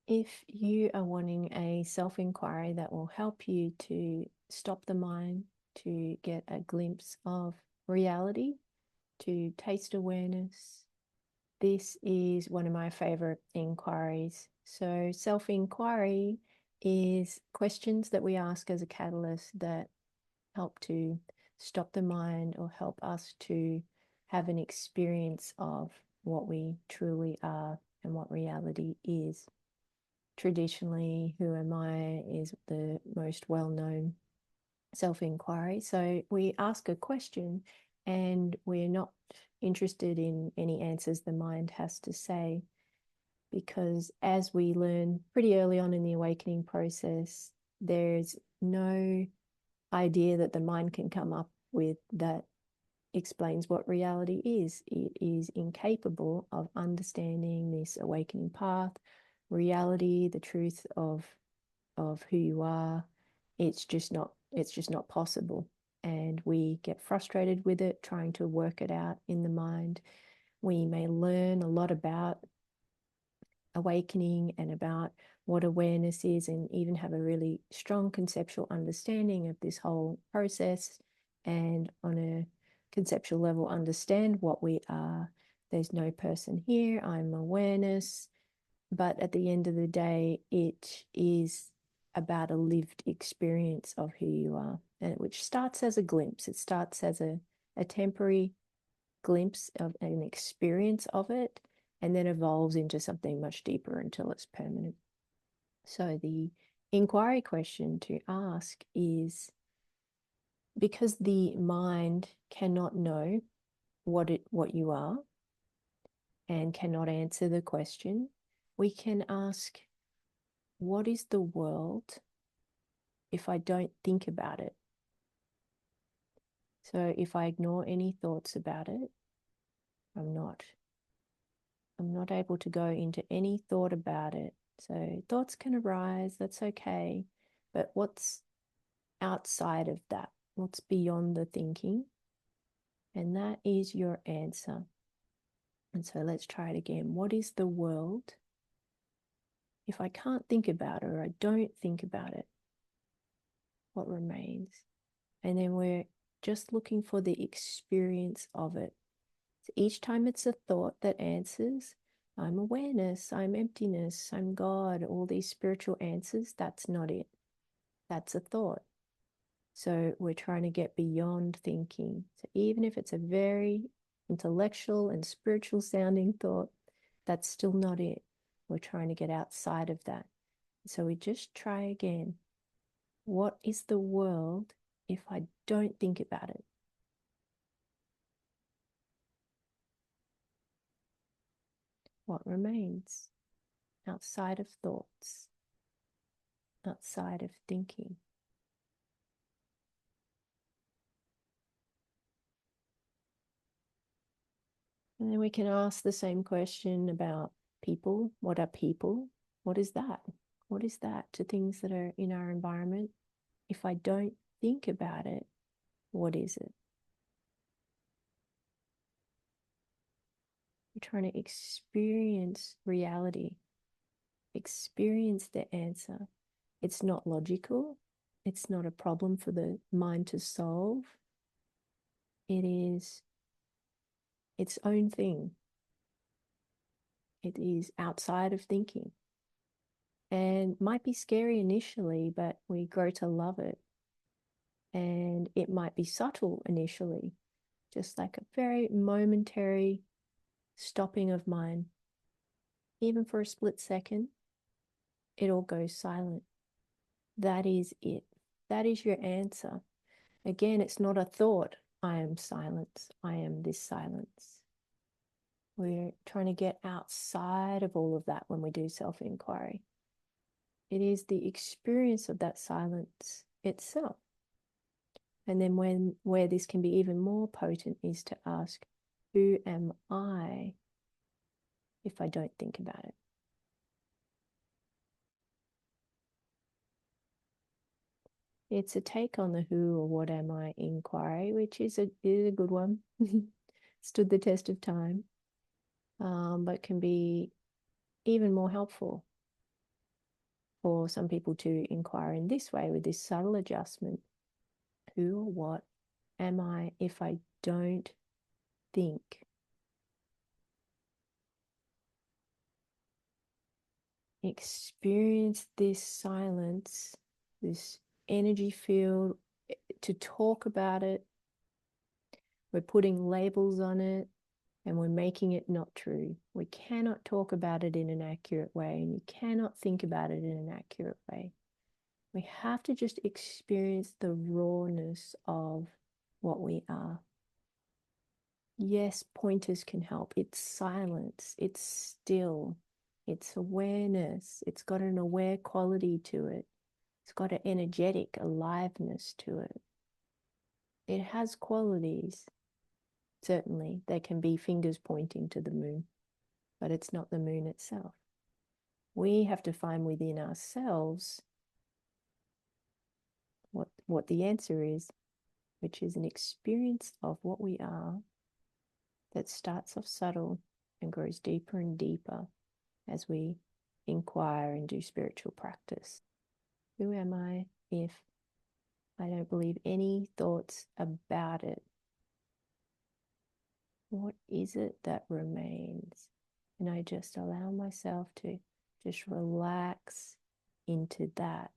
If you are wanting a self-inquiry that will help you to stop the mind, to get a glimpse of reality, to taste awareness, this is one of my favorite inquiries. So self-inquiry is questions that we ask as a catalyst that help to stop the mind or help us to have an experience of what we truly are and what reality is. Traditionally, Who Am I is the most well-known self-inquiry. So we ask a question and we're not interested in any answers the mind has to say, because as we learn pretty early on in the awakening process, there's no idea that the mind can come up with that explains what reality is. It is incapable of understanding this awakening path, reality, the truth of who you are. It's just not possible. And we get frustrated with it, trying to work it out in the mind. We may learn a lot about awakening and about what awareness is, and even have a really strong conceptual understanding of this whole process, and on a conceptual level understand what we are. There's no person here, I'm awareness. But at the end of the day, it is about a lived experience of who you are, and which starts as a glimpse. It starts as a temporary glimpse of an experience of it, and then evolves into something much deeper until it's permanent. So the inquiry question to ask is, because the mind cannot know what you are and cannot answer the question, we can ask, what is the world if I don't think about it? So if I ignore any thoughts about it, I'm not I'm not able to go into any thought about it. So thoughts can arise, that's okay. But what's outside of that? What's beyond the thinking? And that is your answer. And so let's try it again. What is the world if I can't think about it, or I don't think about it? What remains? And then we're just looking for the experience of it. So each time it's a thought that answers, I'm awareness, I'm emptiness, I'm God, all these spiritual answers, that's not it. That's a thought. So we're trying to get beyond thinking. So even if it's a very intellectual and spiritual sounding thought, that's still not it. We're trying to get outside of that. So we just try again. What is the world if I don't think about it? What remains outside of thoughts, outside of thinking? And then we can ask the same question about people. What are people? What is that? What is that to things that are in our environment? If I don't think about it, what is it? We're trying to experience reality, experience the answer. It's not logical. It's not a problem for the mind to solve. It is its own thing. It is outside of thinking, and might be scary initially, but we grow to love it. And it might be subtle initially, just like a very momentary stopping of mind. Even for a split second, it all goes silent. That is it. That is your answer. Again, it's not a thought. I am silence. I am this silence. We're trying to get outside of all of that when we do self-inquiry. It is the experience of that silence itself. And then where this can be even more potent is to ask, who am I if I don't think about it? It's a take on the who or what am I inquiry, which is a good one. Stood the test of time, but can be even more helpful. for some people to inquire in this way with this subtle adjustment. Who or what am I if I don't think? Experience this silence, this energy field. To talk about it, we're putting labels on it and we're making it not true. We cannot talk about it in an accurate way, and you cannot think about it in an accurate way. We have to just experience the rawness of what we are. Yes, pointers can help. It's silence, it's still, it's awareness, it's got an aware quality to it, it's got an energetic aliveness to it. It has qualities. Certainly, there can be fingers pointing to the moon, but it's not the moon itself. We have to find within ourselves what the answer is, which is an experience of what we are that starts off subtle and grows deeper and deeper as we inquire and do spiritual practice. Who am I if I don't believe any thoughts about it? What is it that remains? And I just allow myself to just relax into that.